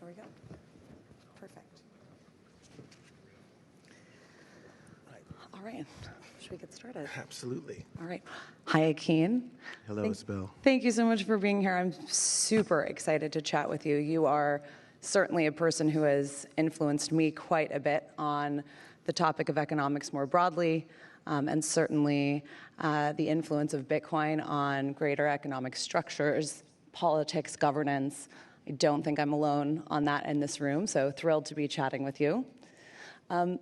There we go. Perfect. All right. Should we get started? Absolutely. All right. Hi, Akeen. Hello, Isabel. Thank you so much for being here. I'm super excited to chat with you. You are certainly a person who has influenced me quite a bit on the topic of economics more broadly, and certainly the influence of Bitcoin on greater economic structures, politics, governance. I don't think I'm alone on that in this room, so thrilled to be chatting with you.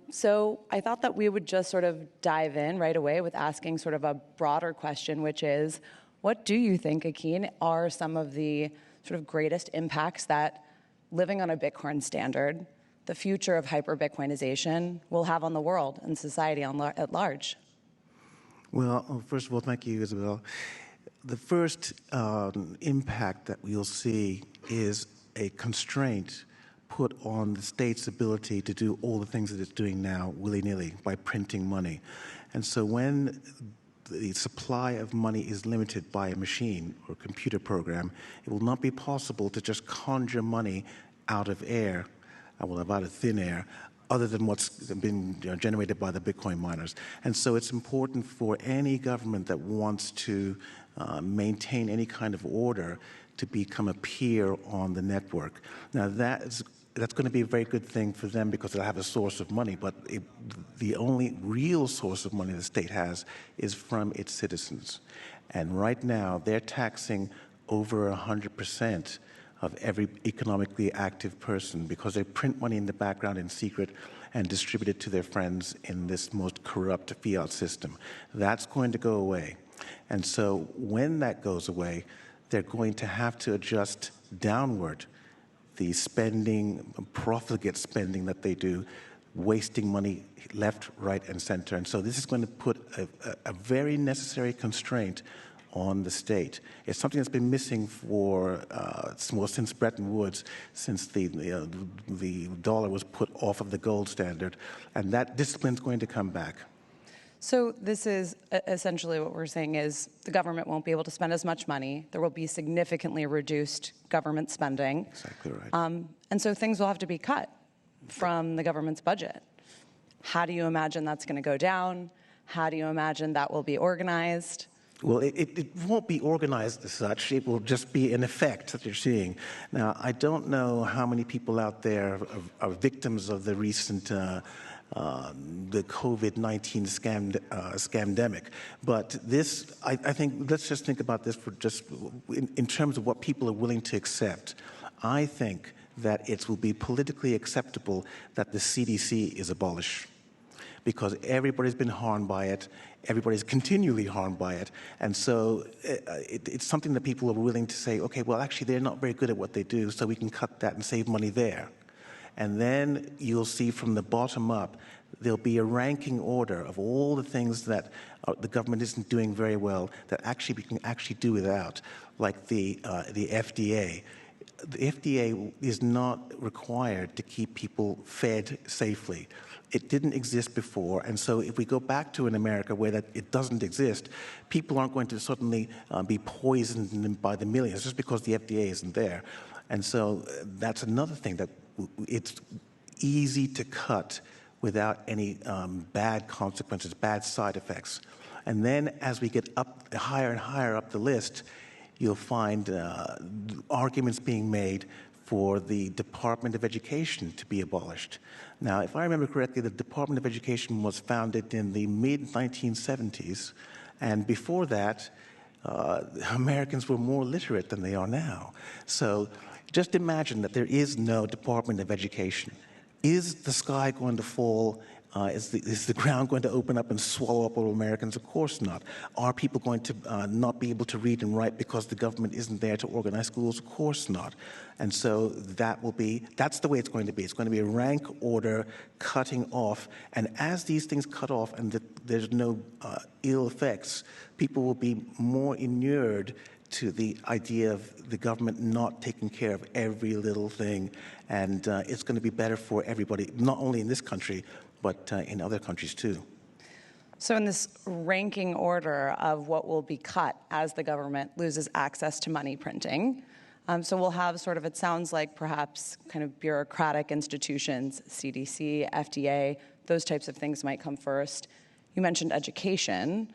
So I thought that we would just sort of dive in right away with asking sort of a broader question, which is, what do you think, Akeen, are some of the sort of greatest impacts that living on a Bitcoin standard, the future of hyper-Bitcoinization, will have on the world and society at large? Well, first of all, thank you, Isabel. The first impact that we'll see is a constraint put on the state's ability to do all the things that it's doing now willy-nilly by printing money. And so when the supply of money is limited by a machine or computer program, it will not be possible to just conjure money out of air, out of thin air, other than what's been generated by the Bitcoin miners. And so it's important for any government that wants to maintain any kind of order to become a peer on the network. Now that's going to be a very good thing for them because they'll have a source of money, but the only real source of money the state has is from its citizens. And right now, they're taxing over 100% of every economically active person because they print money in the background in secret and distribute it to their friends in this most corrupt fiat system. That's going to go away. And so when that goes away, they're going to have to adjust downward the spending, profligate spending that they do, wasting money left, right, and center. And so this is going to put a very necessary constraint on the state. It's something that's been missing for, since Bretton Woods, since the dollar was put off of the gold standard, and that discipline is going to come back. So this is essentially what we're saying is the government won't be able to spend as much money. There will be significantly reduced government spending. Exactly right. And so things will have to be cut from the government's budget. How do you imagine that's going to go down? How do you imagine that will be organized? Well, it won't be organized as such. It will just be an effect that you're seeing. Now, I don't know how many people out there are victims of the recent the COVID-19 scamdemic. But this, I think, let's just think about this for just in terms of what people are willing to accept. I think that it will be politically acceptable that the CDC is abolished because everybody's been harmed by it, everybody's continually harmed by it, and so it's something that people are willing to say, okay, well, actually, they're not very good at what they do, so we can cut that and save money there. And then you'll see from the bottom up, there'll be a ranking order of all the things that the government isn't doing very well that actually we can actually do without, like the FDA. The FDA is not required to keep people fed safely. It didn't exist before, and so if we go back to an America where that it doesn't exist, people aren't going to suddenly be poisoned by the millions just because the FDA isn't there. And so that's another thing that it's easy to cut without any bad consequences, bad side effects. And then as we get up higher and higher up the list, you'll find arguments being made for the Department of Education to be abolished. Now, if I remember correctly, the Department of Education was founded in the mid-1970s, and before that, Americans were more literate than they are now. So just imagine that there is no Department of Education. Is the sky going to fall? Is the ground going to open up and swallow up all Americans? Of course not. Are people going to not be able to read and write because the government isn't there to organize schools? Of course not. And so that's the way it's going to be. It's going to be a rank order cutting off. And as these things cut off and there's no ill effects, people will be more inured to the idea of the government not taking care of every little thing. And it's going to be better for everybody, not only in this country, but in other countries too. So in this ranking order of what will be cut as the government loses access to money printing, So we'll have sort of, it sounds like perhaps kind of bureaucratic institutions, CDC, FDA, those types of things might come first. You mentioned education.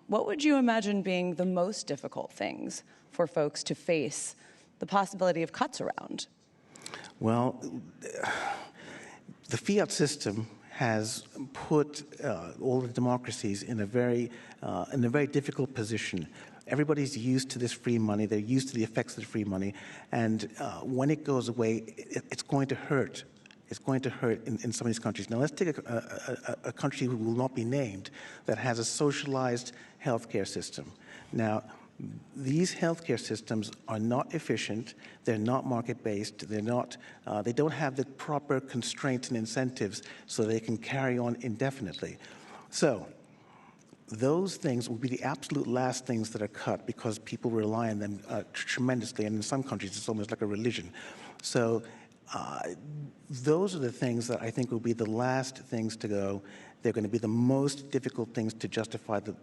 What would you imagine being the most difficult things for folks to face the possibility of cuts around? Well, the fiat system has put all the democracies in a very difficult position. Everybody's used to this free money. They're used to the effects of the free money. And when it goes away, it's going to hurt. It's going to hurt in some of these countries. Now, let's take a country who will not be named that has a socialized healthcare system. Now, these healthcare systems are not efficient. They're not market-based. They don't have the proper constraints and incentives so they can carry on indefinitely. So those things will be the absolute last things that are cut because people rely on them tremendously, and in some countries it's almost like a religion. So those are the things that I think will be the last things to go. They're going to be the most difficult things to justify, the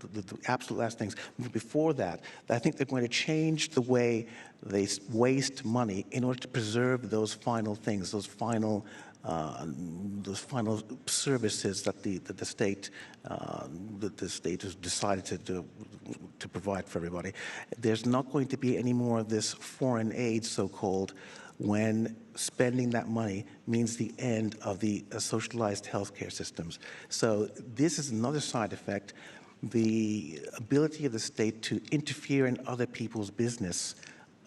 absolute last things. But before that, I think they're going to change the way they waste money in order to preserve those final things, those final services that the state has decided to provide for everybody. There's not going to be any more of this foreign aid, so-called, when spending that money means the end of the socialized healthcare systems. So this is another side effect, the ability of the state to interfere in other people's business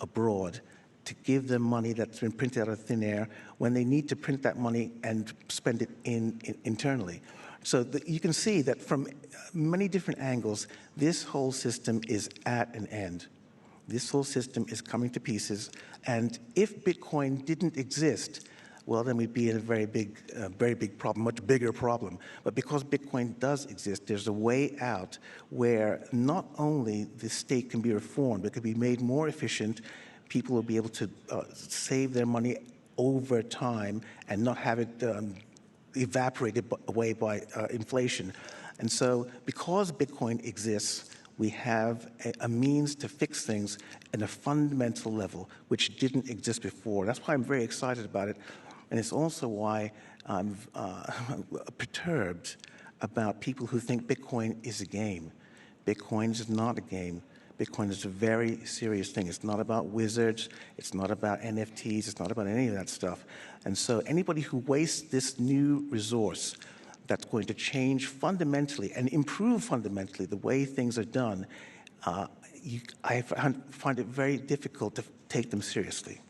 abroad, to give them money that's been printed out of thin air when they need to print that money and spend it internally. So you can see that from many different angles, this whole system is at an end. This whole system is coming to pieces, and if Bitcoin didn't exist, well, then we'd be in a very big problem, much bigger problem. But because Bitcoin does exist, there's a way out where not only the state can be reformed, but it can be made more efficient. People will be able to save their money over time and not have it evaporated away by inflation. And so because Bitcoin exists, we have a means to fix things at a fundamental level, which didn't exist before. That's why I'm very excited about it. And it's also why I'm perturbed about people who think Bitcoin is a game. Bitcoin is not a game. Bitcoin is a very serious thing. It's not about wizards. It's not about NFTs. It's not about any of that stuff. And so anybody who wastes this new resource that's going to change fundamentally and improve fundamentally the way things are done, I find it very difficult to take them seriously.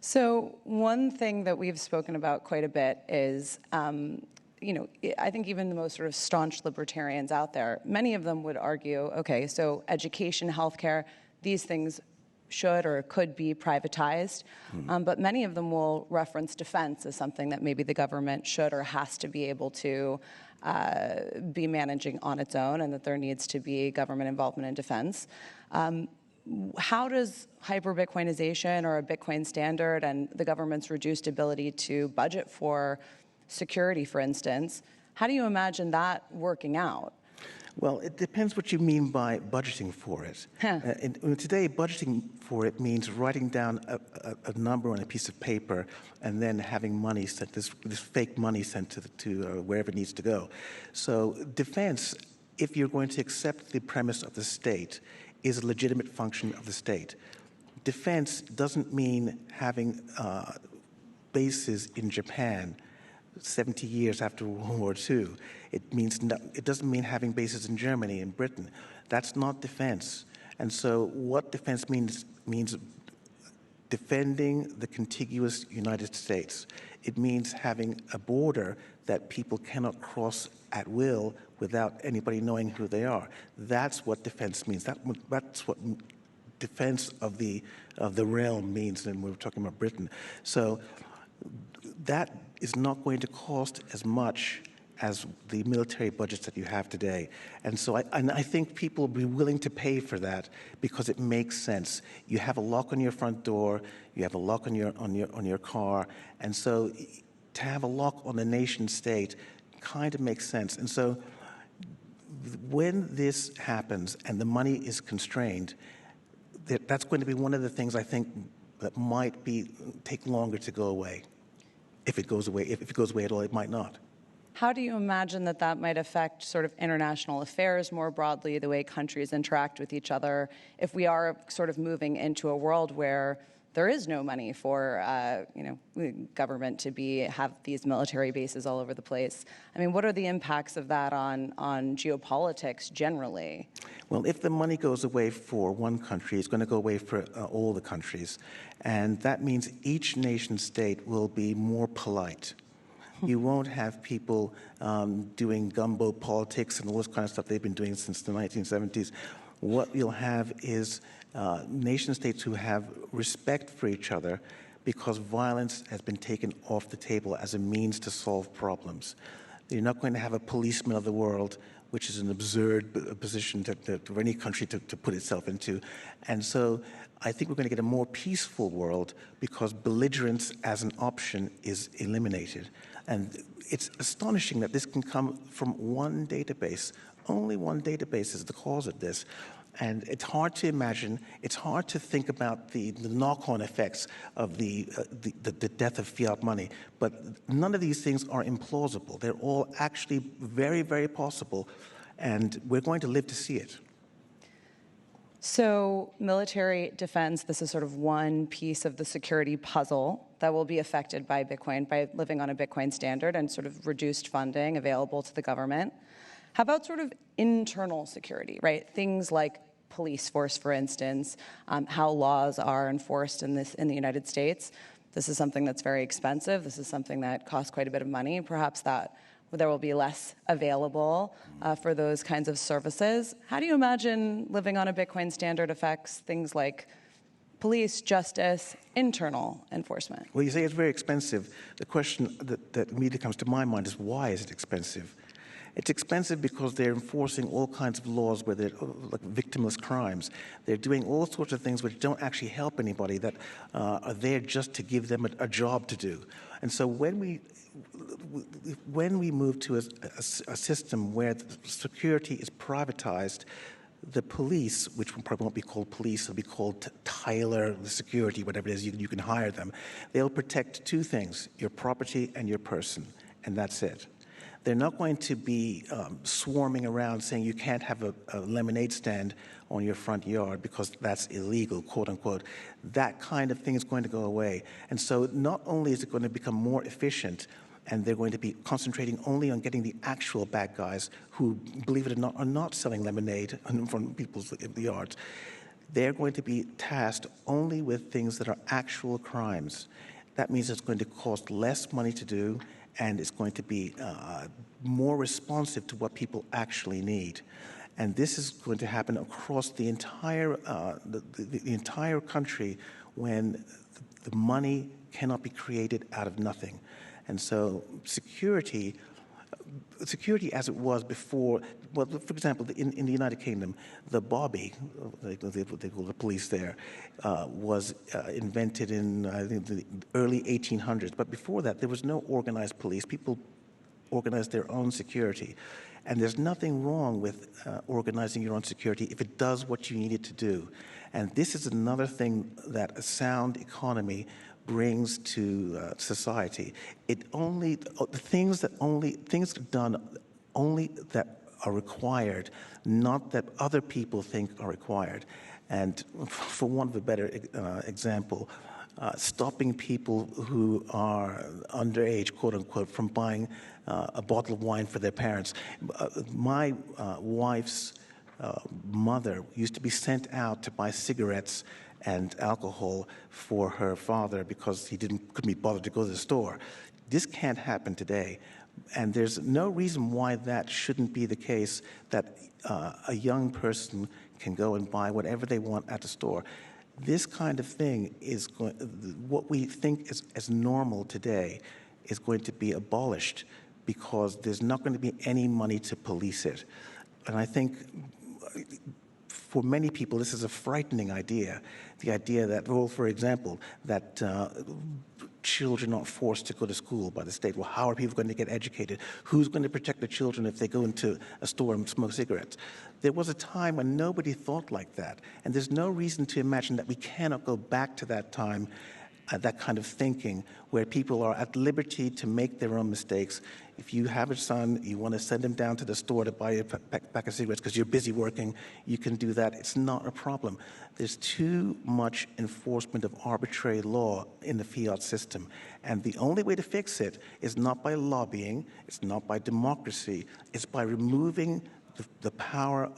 So one thing that we've spoken about quite a bit is, I think even the most sort of staunch libertarians out there, many of them would argue, okay, so education, healthcare, these things should or could be privatized, but many of them will reference defense as something that maybe the government should or has to be able to be managing on its own, and that there needs to be government involvement in defense. How does hyper-Bitcoinization or a Bitcoin standard and the government's reduced ability to budget for security, for instance, how do you imagine that working out? Well, it depends what you mean by budgeting for it. Today, budgeting for it means writing down a number on a piece of paper and then having money sent, this fake money sent to wherever it needs to go. So defense, if you're going to accept the premise of the state, is a legitimate function of the state. Defense doesn't mean having bases in Japan 70 years after World War II. It doesn't mean having bases in Germany and Britain. That's not defense. And so what defense means defending the contiguous United States. It means having a border that people cannot cross at will without anybody knowing who they are. That's what defense means. That's what defense of the realm means, and we're talking about Britain. So that is not going to cost as much as the military budgets that you have today. And so I think people will be willing to pay for that because it makes sense. You have a lock on your front door, you have a lock on your car, and so to have a lock on the nation state kind of makes sense. And so when this happens and the money is constrained, that's going to be one of the things I think that might take longer to go away. If it goes away, if it goes away at all, it might not. How do you imagine that that might affect sort of international affairs more broadly, the way countries interact with each other, if we are sort of moving into a world where there is no money for government to have these military bases all over the place? I mean, what are the impacts of that on geopolitics generally? Well, if the money goes away for one country, it's going to go away for all the countries. And that means each nation state will be more polite. You won't have people doing gumbo politics and all this kind of stuff they've been doing since the 1970s. What you'll have is nation states who have respect for each other because violence has been taken off the table as a means to solve problems. You're not going to have a policeman of the world, which is an absurd position for any country to put itself into. And so I think we're going to get a more peaceful world because belligerence as an option is eliminated. And it's astonishing that this can come from one database. Only one database is the cause of this. And it's hard to imagine, it's hard to think about the knock-on effects of the death of fiat money. But none of these things are implausible. They're all actually very, very possible. And we're going to live to see it. So military defense, this is sort of one piece of the security puzzle that will be affected by Bitcoin, by living on a Bitcoin standard and sort of reduced funding available to the government. How about sort of internal security, right? Things like police force, for instance, how laws are enforced in the United States. This is something that's very expensive. This is something that costs quite a bit of money. Perhaps that there will be less available for those kinds of services. How do you imagine living on a Bitcoin standard affects things like police, justice, internal enforcement? Well, you say it's very expensive. The question that immediately comes to my mind is, why is it expensive? It's expensive because they're enforcing all kinds of laws where they're like victimless crimes. They're doing all sorts of things which don't actually help anybody, that are there just to give them a job to do. And so when we move to a system where security is privatized, the police, which probably won't be called police, will be called Tyler Security, whatever it is, you can hire them. They'll protect two things, your property and your person, and that's it. They're not going to be swarming around saying you can't have a lemonade stand on your front yard because that's illegal, quote unquote. That kind of thing is going to go away. And so not only is it going to become more efficient, and they're going to be concentrating only on getting the actual bad guys who, believe it or not, are not selling lemonade from people's yards. They're going to be tasked only with things that are actual crimes. That means it's going to cost less money to do, and it's going to be more responsive to what people actually need. And this is going to happen across the entire entire country when the money cannot be created out of nothing. And so security as it was before, well, for example, in the United Kingdom, the Bobby, they call the police there, was invented in, I think, the early 1800s. But before that, there was no organized police. People organized their own security. And there's nothing wrong with organizing your own security if it does what you need it to do. And this is another thing that a sound economy brings to society. Things done only that are required, not that other people think are required. And for want of a better example, stopping people who are underage, quote unquote, from buying a bottle of wine for their parents. My wife's mother used to be sent out to buy cigarettes and alcohol for her father because he couldn't be bothered to go to the store. This can't happen today. And there's no reason why that shouldn't be the case, that a young person can go and buy whatever they want at the store. This kind of thing is what we think as normal today is going to be abolished because there's not going to be any money to police it. And I think for many people, this is a frightening idea. The idea that, well, for example, that children are forced to go to school by the state. Well, how are people going to get educated? Who's going to protect the children if they go into a store and smoke cigarettes? There was a time when nobody thought like that, and there's no reason to imagine that we cannot go back to that time, that kind of thinking, where people are at liberty to make their own mistakes. If you have a son, you want to send him down to the store to buy a pack of cigarettes because you're busy working, you can do that. It's not a problem. There's too much enforcement of arbitrary law in the fiat system. And the only way to fix it is not by lobbying, it's not by democracy, it's by removing the power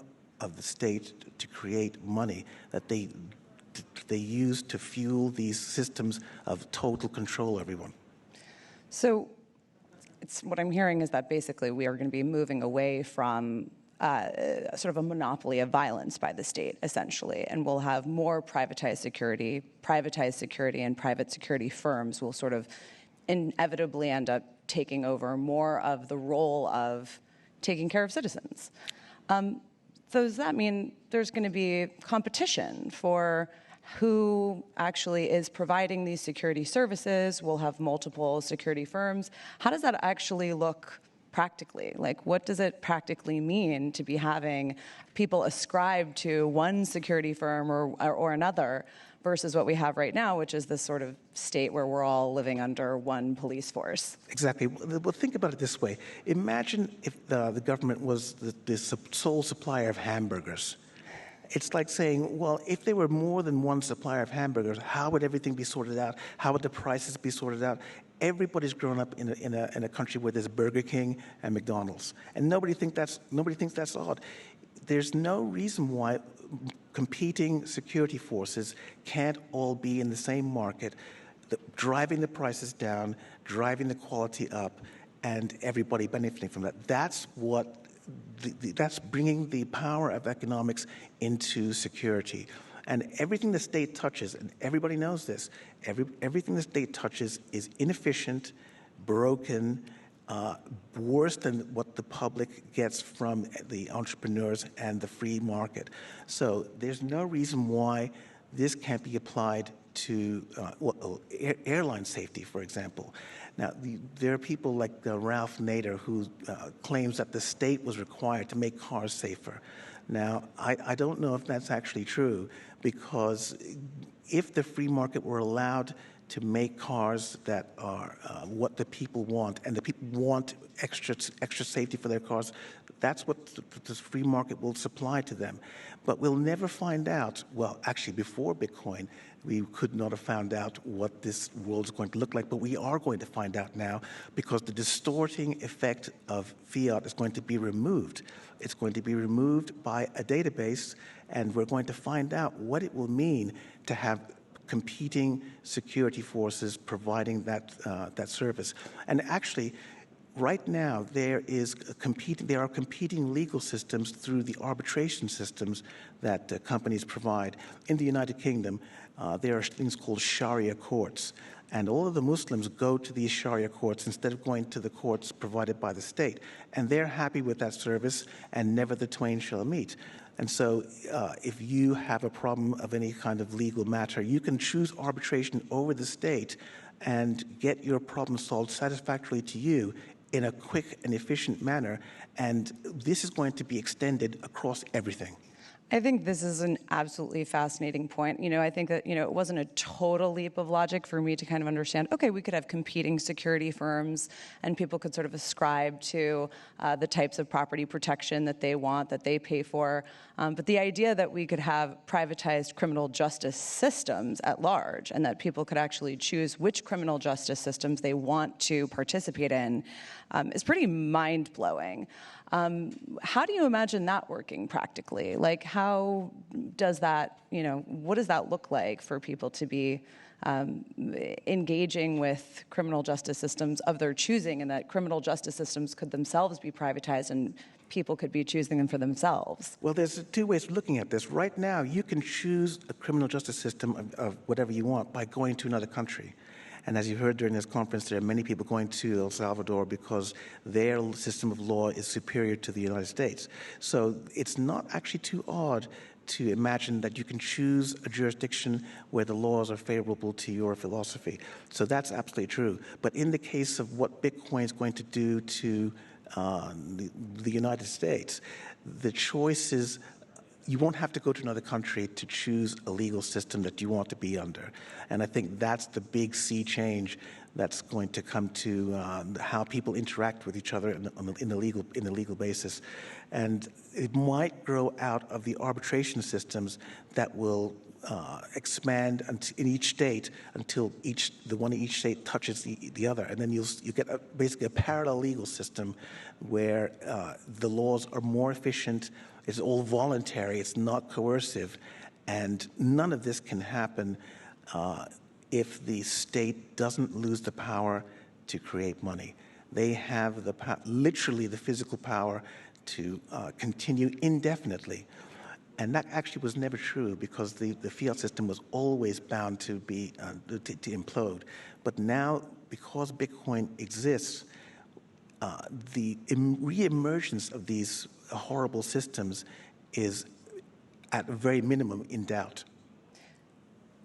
of the state to create money that they use to fuel these systems of total control of everyone. So what I'm hearing is that basically we are going to be moving away from sort of a monopoly of violence by the state, essentially, and we'll have more privatized security, and private security firms will sort of inevitably end up taking over more of the role of taking care of citizens. So does that mean there's going to be competition for who actually is providing these security services? We'll have multiple security firms. How does that actually look practically? Like, what does it practically mean to be having people ascribe to one security firm or another versus what we have right now, which is this sort of state where we're all living under one police force? Exactly. Well, think about it this way. Imagine if the government was the sole supplier of hamburgers. It's like saying, well, if there were more than one supplier of hamburgers, how would everything be sorted out? How would the prices be sorted out? Everybody's grown up in a country where there's Burger King and McDonald's, and nobody thinks that's odd. There's no reason why competing security forces can't all be in the same market, driving the prices down, driving the quality up, and everybody benefiting from that. That's that's bringing the power of economics into security. And everything the state touches, and everybody knows this, everything the state touches is inefficient, broken, worse than what the public gets from the entrepreneurs and the free market. So there's no reason why this can't be applied to airline safety, for example. Now, there are people like Ralph Nader who claims that the state was required to make cars safer. Now, I don't know if that's actually true, because if the free market were allowed to make cars that are what the people want, and the people want extra safety for their cars, that's what the free market will supply to them. But we'll never find out, well, actually, before Bitcoin, we could not have found out what this world is going to look like, but we are going to find out now, because the distorting effect of fiat is going to be removed. It's going to be removed by a database, and we're going to find out what it will mean to have competing security forces providing that service. And actually, right now, there are competing legal systems through the arbitration systems that companies provide. In the United Kingdom, there are things called Sharia courts, and all of the Muslims go to these Sharia courts instead of going to the courts provided by the state. And they're happy with that service, and never the twain shall meet. And so if you have a problem of any kind of legal matter, you can choose arbitration over the state and get your problem solved satisfactorily to you in a quick and efficient manner. And this is going to be extended across everything. I think this is an absolutely fascinating point. I think that, it wasn't a total leap of logic for me to kind of understand, okay, we could have competing security firms and people could sort of ascribe to the types of property protection that they want, that they pay for. But the idea that we could have privatized criminal justice systems at large, and that people could actually choose which criminal justice systems they want to participate in is pretty mind-blowing. How do you imagine that working practically? Like, how does that, what does that look like for people to be engaging with criminal justice systems of their choosing, and that criminal justice systems could themselves be privatized and people could be choosing them for themselves? Well, there's two ways of looking at this. Right now, you can choose a criminal justice system of whatever you want by going to another country. And as you heard during this conference, there are many people going to El Salvador because their system of law is superior to the United States. So it's not actually too odd to imagine that you can choose a jurisdiction where the laws are favorable to your philosophy. So that's absolutely true. But in the case of what Bitcoin is going to do to the United States, the choice is you won't have to go to another country to choose a legal system that you want to be under. And I think that's the big sea change that's going to come to how people interact with each other in a legal basis. And it might grow out of the arbitration systems that will expand in each state until the one in each state touches the other. And then you get basically a parallel legal system where the laws are more efficient. It's all voluntary. It's not coercive. And none of this can happen if the state doesn't lose the power to create money. They have literally the physical power to continue indefinitely. And that actually was never true because the fiat system was always bound to implode. But now, because Bitcoin exists, the reemergence of these horrible systems is at a very minimum in doubt.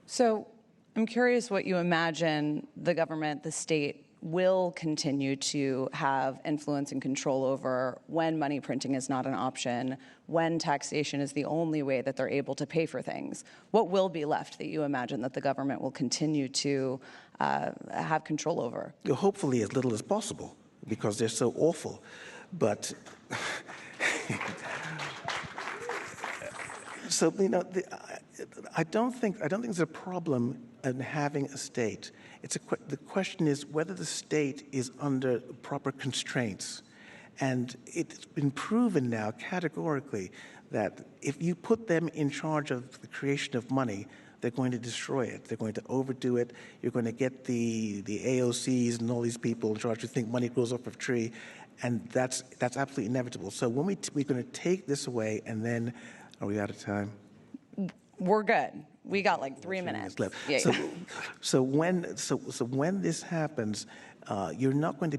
So I'm curious what you imagine the government, the state, will continue to have influence and control over when money printing is not an option, when taxation is the only way that they're able to pay for things. What will be left that you imagine that the government will continue to have control over? Hopefully as little as possible, because they're so awful. But so I don't think there's a problem in having a state. The question is whether the state is under proper constraints. And it's been proven now categorically that if you put them in charge of the creation of money, they're going to destroy it. They're going to overdo it. You're going to get the AOCs and all these people in charge who think money grows off of a tree, and that's absolutely inevitable. So when we're going to take this away, and then, are we out of time? We're good. We got like 3 minutes left. Yeah. So when this happens, you're not going to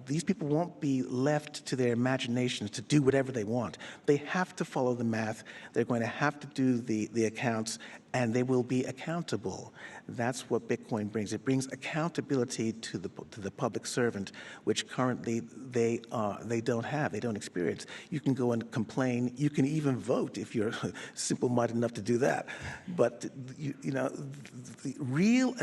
these people won't be left to their imaginations to do whatever they want. They have to follow the math. They're going to have to do the accounts, and they will be accountable. That's what Bitcoin brings. It brings accountability to the public servant, which currently they don't have. They don't experience. You can go and complain. You can even vote if you're simple-minded enough to do that. But the real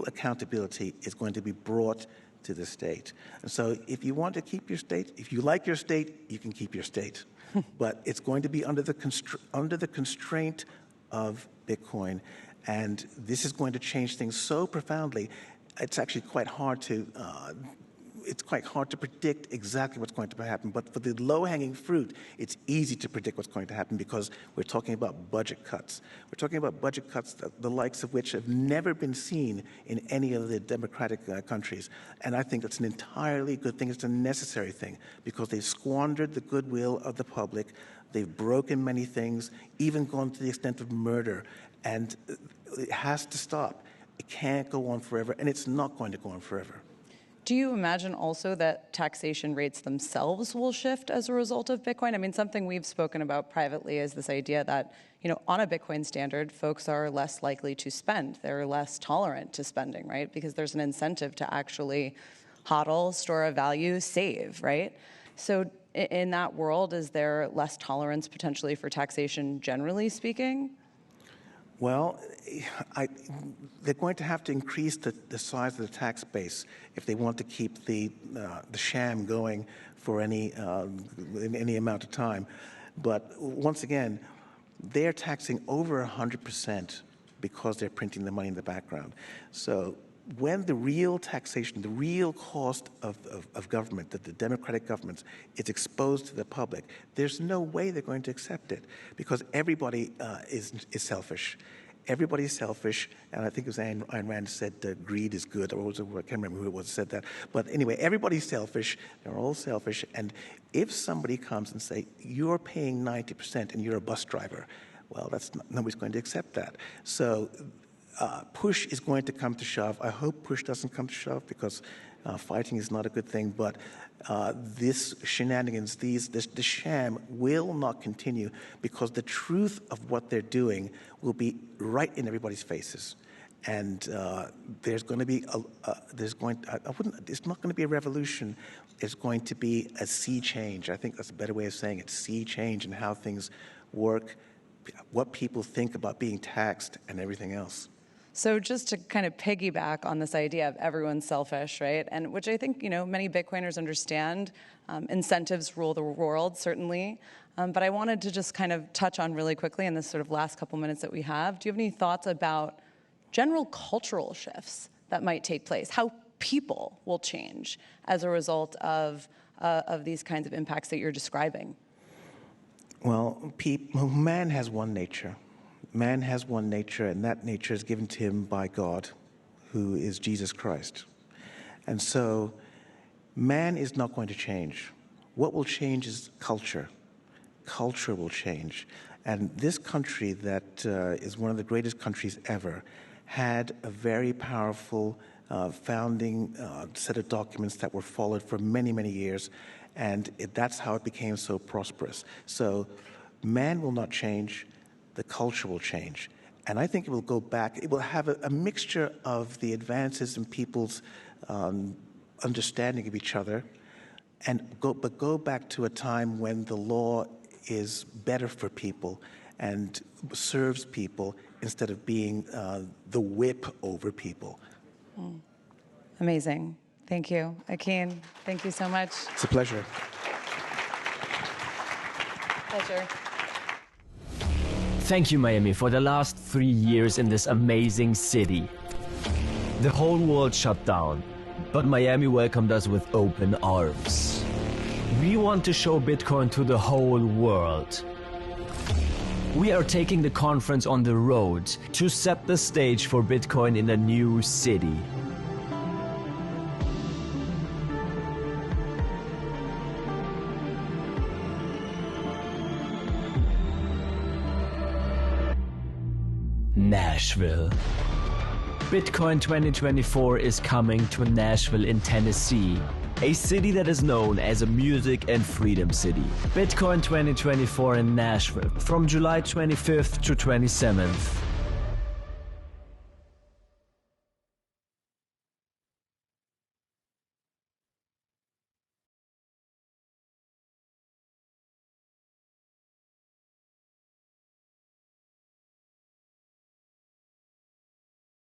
accountability is going to be brought to the state. And so if you want to keep your state, if you like your state, you can keep your state. But it's going to be under the constraint of Bitcoin. And this is going to change things so profoundly, it's actually quite hard to predict exactly what's going to happen. But for the low-hanging fruit, it's easy to predict what's going to happen because we're talking about budget cuts. We're talking about budget cuts, the likes of which have never been seen in any of the democratic countries. And I think that's an entirely good thing. It's a necessary thing because they've squandered the goodwill of the public. They've broken many things, even gone to the extent of murder. And it has to stop. It can't go on forever, and it's not going to go on forever. Do you imagine also that taxation rates themselves will shift as a result of Bitcoin? I mean, something we've spoken about privately is this idea that, on a Bitcoin standard, folks are less likely to spend. They're less tolerant to spending, right? Because there's an incentive to actually hodl, store a value, save, right? So in that world, is there less tolerance potentially for taxation, generally speaking? Well, they're going to have to increase the size of the tax base if they want to keep the sham going for any amount of time. But once again, they're taxing over 100% because they're printing the money in the background. So when the real taxation, the real cost of government, that the democratic governments, is exposed to the public, there's no way they're going to accept it because everybody is selfish. Everybody's selfish, and I think it was Ayn Rand said greed is good, or I can't remember who it was that said that. But anyway, everybody's selfish. They're all selfish. And if somebody comes and say, you're paying 90% and you're a bus driver, well, nobody's going to accept that. So push is going to come to shove. I hope push doesn't come to shove because Fighting is not a good thing, but this shenanigans, the sham will not continue because the truth of what they're doing will be right in everybody's faces. And there's going to be it's not going to be a revolution. It's going to be a sea change. I think that's a better way of saying it, sea change in how things work, what people think about being taxed and everything else. So just to kind of piggyback on this idea of everyone's selfish, right? And which I think, many Bitcoiners understand. Incentives rule the world, certainly. But I wanted to just kind of touch on really quickly in this sort of last couple minutes that we have. Do you have any thoughts about general cultural shifts that might take place? How people will change as a result of these kinds of impacts that you're describing? Well, man has one nature. Man has one nature, and that nature is given to him by God, who is Jesus Christ. And so man is not going to change. What will change is culture. Culture will change. And this country that is one of the greatest countries ever had a very powerful founding set of documents that were followed for many, many years, and that's how it became so prosperous. So man will not change. The culture will change. And I think it will go back. It will have a mixture of the advances in people's understanding of each other, but go back to a time when the law is better for people and serves people instead of being the whip over people. Amazing. Thank you. Akin, thank you so much. It's a pleasure. Pleasure. Thank you, Miami, for the last 3 years in this amazing city. The whole world shut down, but Miami welcomed us with open arms. We want to show Bitcoin to the whole world. We are taking the conference on the road to set the stage for Bitcoin in a new city. Nashville. Bitcoin 2024 is coming to Nashville in Tennessee, a city that is known as a music and freedom city. Bitcoin 2024 in Nashville from July 25th to 27th.